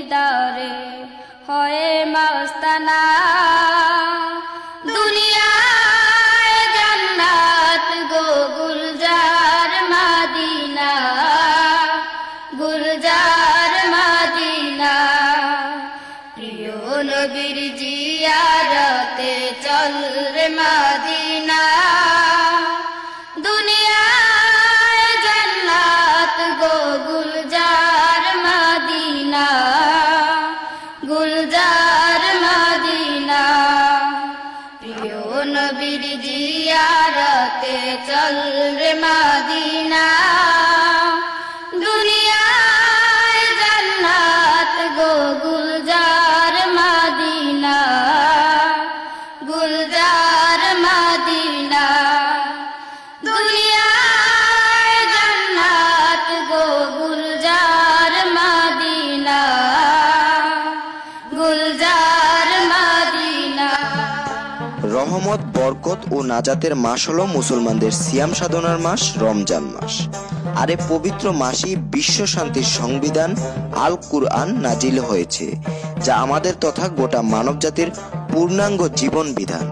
দিদারে হয়ে মাস্তানা দুনিয়ায় জান্নাত গো গুলজার মদিনা গুলজার মদিনা প্রিয় নবীর জিয়ারতে চল রে মদিনা দুনিয়ায় জান্নাত গো গুলজার মদিনা গুলজার মদিনা প্রিয় নবীর জিয়ারতে চল রে মদিনা দুনিয়ায় জান্নাত গো গুলজার মদিনা গুলজার মদিনা দুনিয়ায় জান্নাত গো গুলজার মদিনা গুলজার মদিনা। রহমত, বরকত ও নাজাতের মাস হলো মুসলমানদের সিয়াম সাধনার মাস রমজান মাস। আর এই পবিত্র মাসই বিশ্ব শান্তির সংবিধান আল কুরআন নাজিল হয়েছে, যা আমাদের তথা গোটা মানব জাতির পূর্ণাঙ্গ জীবন বিধান।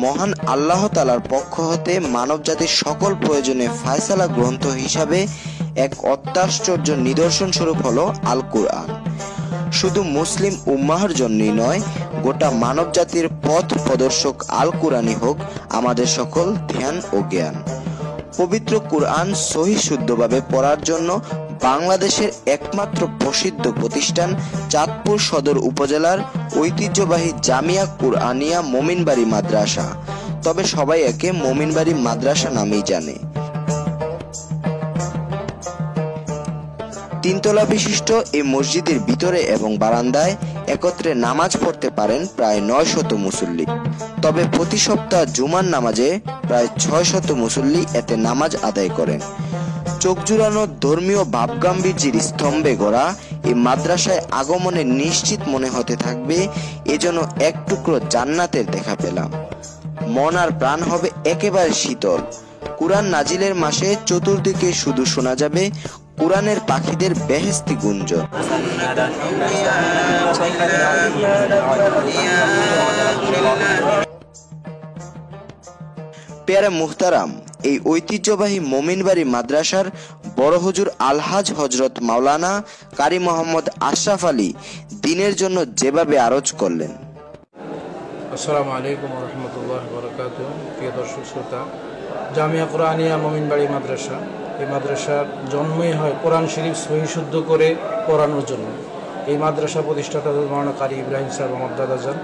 মহান আল্লাহ তাআলার পক্ষ হতে মানব জাতির সকল প্রয়োজনে ফায়সালা গ্রন্থ হিসাবে এক অত্যাশ্চর্য নিদর্শন স্বরূপ হলো আল কুরআন। শুধু মুসলিম উম্মাহর জন্যই নয়, গোটা মানব জাতির পথ প্রদর্শক আল কুরআনই হোক আমাদের সকল ধ্যান ও জ্ঞান। পবিত্র কুরআন সহি শুদ্ধভাবে পড়ার জন্য বাংলাদেশের একমাত্র প্রসিদ্ধ প্রতিষ্ঠান চাঁদপুর সদর উপজেলার ঐতিহ্যবাহী জামিয়া কুরআনিয়া মোমিনবাড়ি মাদ্রাসা। তবে সবাই একে মোমিনবাড়ি মাদ্রাসা নামেই জানে। তিনতলা বিশিষ্ট এই মসজিদের ভিতরে এবং বারান্দায় একত্রে নামাজ পড়তে পারেন প্রায় 900 মুসল্লি। তবে প্রতি সপ্তাহ জুমার নামাজে প্রায় 600 মুসল্লি এতে নামাজ আদায় করেন। চোখ জুড়ানো ধর্মীয় ভাবগাম্ভীর্যের স্তম্ভে গড়া এই মাদ্রাসায় আগমনে নিশ্চিত মনে হতে থাকবে এজন্য এক টুকরো জান্নাতের দেখা পেলাম। মন আর প্রাণ হবে একেবারে শীতল। কুরআন নাজিলের মাসে চতুর্দিকে শুধু শোনা যাবে কুরআনের পাখিদের বেহেশতি গুঞ্জন। পেয়ারে মুহতারাম, এই ঐতিহ্যবাহী মোমিনবাড়ি মাদ্রাসার বড় হুজুর আলহাজ হজরত মাওলানা কারি মোহাম্মদ আশরাফ আলী দ্বীনের জন্য যেভাবে আরজ করলেন। আসসালামু আলাইকুম ওয়া রাহমাতুল্লাহি ওয়া বারাকাতুহু। প্রিয় দর্শক শ্রোতা, জামিয়া কুরআনিয়া মোমিনবাড়ি মাদ্রাসা, এই মাদ্রাসার জন্মই হয় কোরআন শরীফ সহি শুদ্ধ করে পড়ানোর জন্য। এই মাদ্রাসা প্রতিষ্ঠাতা মাওলানা কারি ইব্রাহিম সাহেব মোহাম্মদ যান,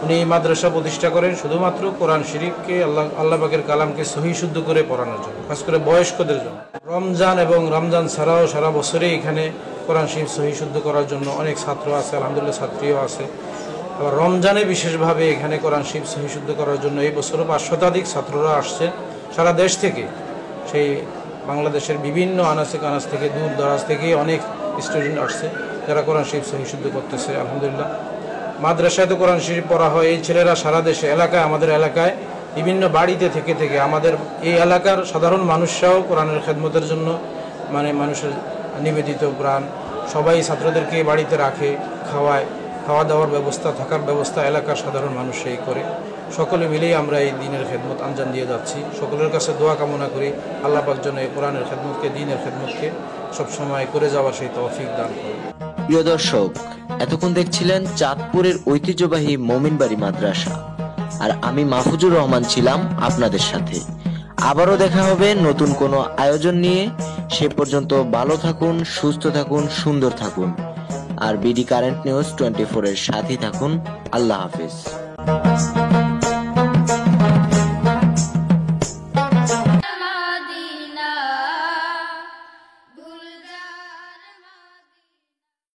উনি এই মাদ্রাসা প্রতিষ্ঠা করেন শুধুমাত্র কোরআন শরীফকে আল্লাহ পাকের কালামকে সহি শুদ্ধ করে পড়ানোর জন্য, খাস করে বয়স্কদের জন্য। রমজান এবং রমজান ছাড়াও সারা বছরে এখানে কোরআন শরীফ সহি শুদ্ধ করার জন্য অনেক ছাত্র আছে, আলহামদুলিল্লাহ ছাত্রীও আছে। আবার রমজানে বিশেষভাবে এখানে কোরআন শরীফ সহি শুদ্ধ করার জন্য এই বছরও 5 শতাধিক ছাত্ররা আসছে সারা দেশ থেকে। সেই বাংলাদেশের বিভিন্ন আনাচে কানাচ থেকে, দূর দরাজ থেকে অনেক স্টুডেন্ট আসছে যারা কোরআন শরীফ সহি শুদ্ধ করতেছে, আলহামদুলিল্লাহ। মাদ্রাসায় তো কোরআন শরীফ পড়া হয়। এই ছেলেরা সারা দেশে এলাকায়, আমাদের এলাকায় বিভিন্ন বাড়িতে থেকে আমাদের এই এলাকার সাধারণ মানুষরাও কোরআনের খেদমতের জন্য মানুষের নিবেদিত প্রাণ। সবাই ছাত্রদেরকে বাড়িতে রাখে, খাওয়ায়, খাওয়া দাওয়ার ব্যবস্থা, থাকার ব্যবস্থা এলাকার সাধারণ মানুষই করে। সকলে মিলেই আমরা এই দিনের খেদমত আঞ্জাম দিয়ে যাচ্ছি। সকলের কাছে দোয়া কামনা করি আল্লাহ পাক যেন এই কোরআনের খেদমতকে, দিনের খেদমতকে সবসময় করে যাওয়ার সেই তৌফিক দান করেন। প্রিয় দর্শক, এতক্ষণ দেখছিলেন চাঁদপুরের ঐতিহ্যবাহী মোমিনবাড়ি মাদ্রাসা, আর আমি মাহফুজুর রহমান ছিলাম আপনাদের সাথে। আবারও দেখা হবে নতুন কোনো আয়োজন নিয়ে। সে পর্যন্ত ভালো থাকুন, সুস্থ থাকুন, সুন্দর থাকুন, আর বিডি কারেন্ট নিউজ 24 এর সাথে থাকুন। আল্লাহ হাফেজ।